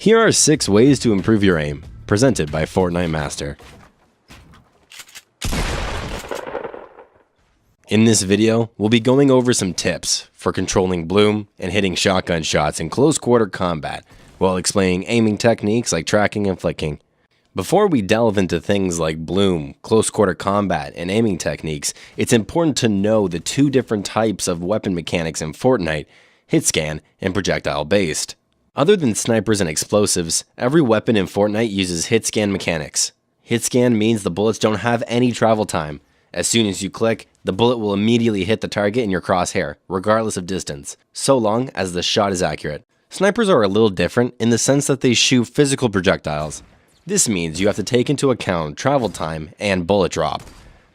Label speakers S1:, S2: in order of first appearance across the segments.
S1: Here are 6 ways to improve your aim, presented by Fortnite Master. In this video, we'll be going over some tips for controlling bloom and hitting shotgun shots in close quarter combat, while explaining aiming techniques like tracking and flicking. Before we delve into things like bloom, close quarter combat, and aiming techniques, it's important to know the 2 different types of weapon mechanics in Fortnite: hit scan and projectile based. Other than snipers and explosives, every weapon in Fortnite uses hit scan mechanics. Hit scan means the bullets don't have any travel time. As soon as you click, the bullet will immediately hit the target in your crosshair, regardless of distance, so long as the shot is accurate. Snipers are a little different in the sense that they shoot physical projectiles. This means you have to take into account travel time and bullet drop.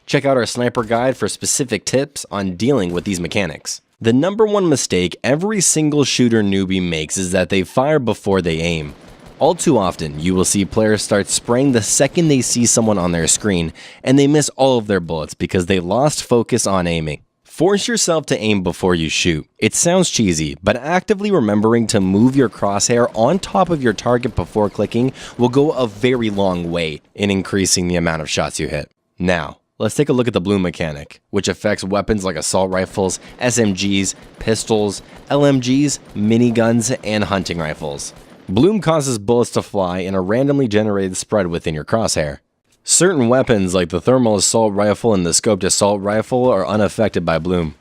S1: Check out our sniper guide for specific tips on dealing with these mechanics. The number 1 mistake every single shooter newbie makes is that they fire before they aim. All too often, you will see players start spraying the second they see someone on their screen, and they miss all of their bullets because they lost focus on aiming. Force yourself to aim before you shoot. It sounds cheesy, but actively remembering to move your crosshair on top of your target before clicking will go a very long way in increasing the amount of shots you hit. Now, let's take a look at the bloom mechanic, which affects weapons like assault rifles, SMGs, pistols, LMGs, miniguns, and hunting rifles. Bloom causes bullets to fly in a randomly generated spread within your crosshair. Certain weapons like the thermal assault rifle and the scoped assault rifle are unaffected by bloom.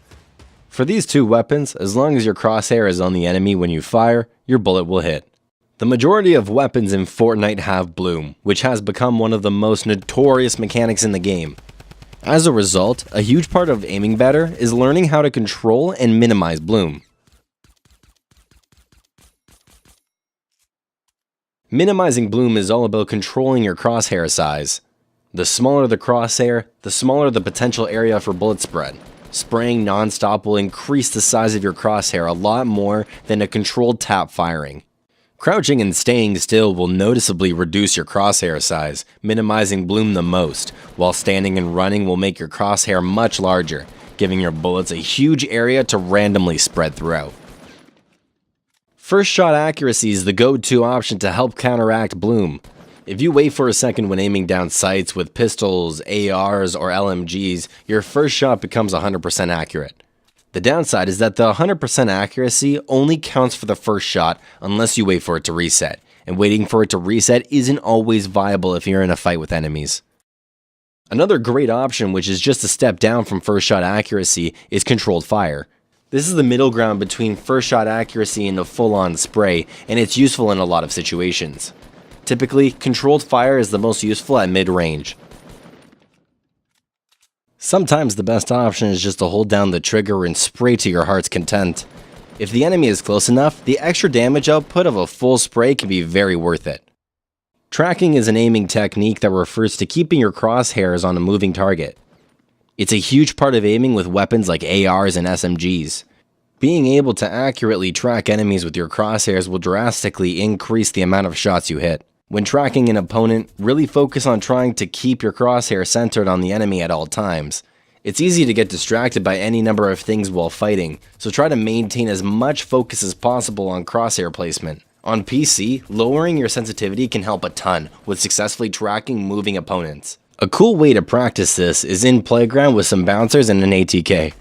S1: For these 2 weapons, as long as your crosshair is on the enemy when you fire, your bullet will hit. The majority of weapons in Fortnite have bloom, which has become one of the most notorious mechanics in the game. As a result, a huge part of aiming better is learning how to control and minimize bloom. Minimizing bloom is all about controlling your crosshair size. The smaller the crosshair, the smaller the potential area for bullet spread. Spraying non-stop will increase the size of your crosshair a lot more than a controlled tap firing. Crouching and staying still will noticeably reduce your crosshair size, minimizing bloom the most, while standing and running will make your crosshair much larger, giving your bullets a huge area to randomly spread throughout. First shot accuracy is the go-to option to help counteract bloom. If you wait for a second when aiming down sights with pistols, ARs, or LMGs, your first shot becomes 100% accurate. The downside is that the 100% accuracy only counts for the first shot unless you wait for it to reset, and waiting for it to reset isn't always viable if you're in a fight with enemies. Another great option, which is just a step down from first shot accuracy, is controlled fire. This is the middle ground between first shot accuracy and a full-on spray, and it's useful in a lot of situations. Typically, controlled fire is the most useful at mid-range. Sometimes the best option is just to hold down the trigger and spray to your heart's content. If the enemy is close enough, the extra damage output of a full spray can be very worth it. Tracking is an aiming technique that refers to keeping your crosshairs on a moving target. It's a huge part of aiming with weapons like ARs and SMGs. Being able to accurately track enemies with your crosshairs will drastically increase the amount of shots you hit. When tracking an opponent, really focus on trying to keep your crosshair centered on the enemy at all times. It's easy to get distracted by any number of things while fighting, so try to maintain as much focus as possible on crosshair placement. On PC, lowering your sensitivity can help a ton with successfully tracking moving opponents. A cool way to practice this is in playground with some bouncers and an ATK.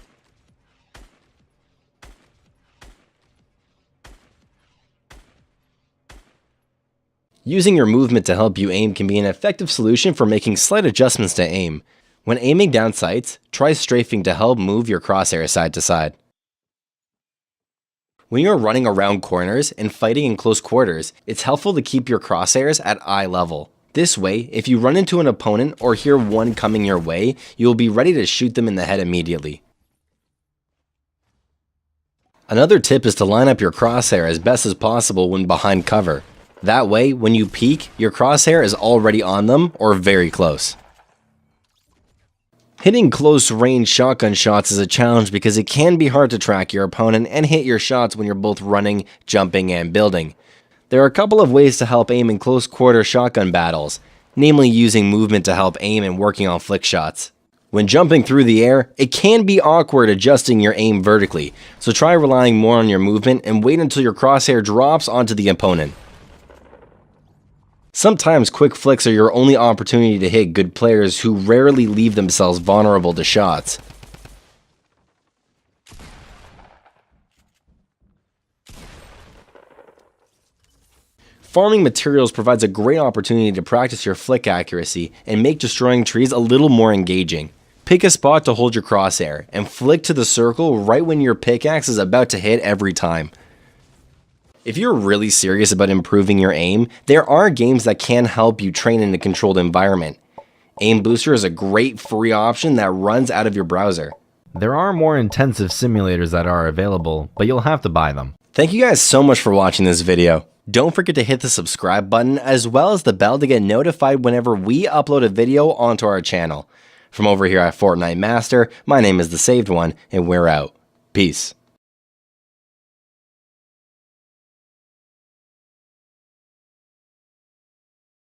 S1: Using your movement to help you aim can be an effective solution for making slight adjustments to aim. When aiming down sights, try strafing to help move your crosshair side to side. When you're running around corners and fighting in close quarters, it's helpful to keep your crosshairs at eye level. This way, if you run into an opponent or hear one coming your way, you will be ready to shoot them in the head immediately. Another tip is to line up your crosshair as best as possible when behind cover. That way, when you peek, your crosshair is already on them or very close. Hitting close range shotgun shots is a challenge because it can be hard to track your opponent and hit your shots when you're both running, jumping, and building. There are a couple of ways to help aim in close quarter shotgun battles, namely using movement to help aim and working on flick shots. When jumping through the air, it can be awkward adjusting your aim vertically, so try relying more on your movement and wait until your crosshair drops onto the opponent. Sometimes quick flicks are your only opportunity to hit good players who rarely leave themselves vulnerable to shots. Farming materials provides a great opportunity to practice your flick accuracy and make destroying trees a little more engaging. Pick a spot to hold your crosshair and flick to the circle right when your pickaxe is about to hit every time. If you're really serious about improving your aim, there are games that can help you train in a controlled environment. Aim Booster is a great free option that runs out of your browser.
S2: There are more intensive simulators that are available, but you'll have to buy them.
S1: Thank you guys so much for watching this video. Don't forget to hit the subscribe button as well as the bell to get notified whenever we upload a video onto our channel. From over here at Fortnite Master, my name is The Saved One, and we're out. Peace.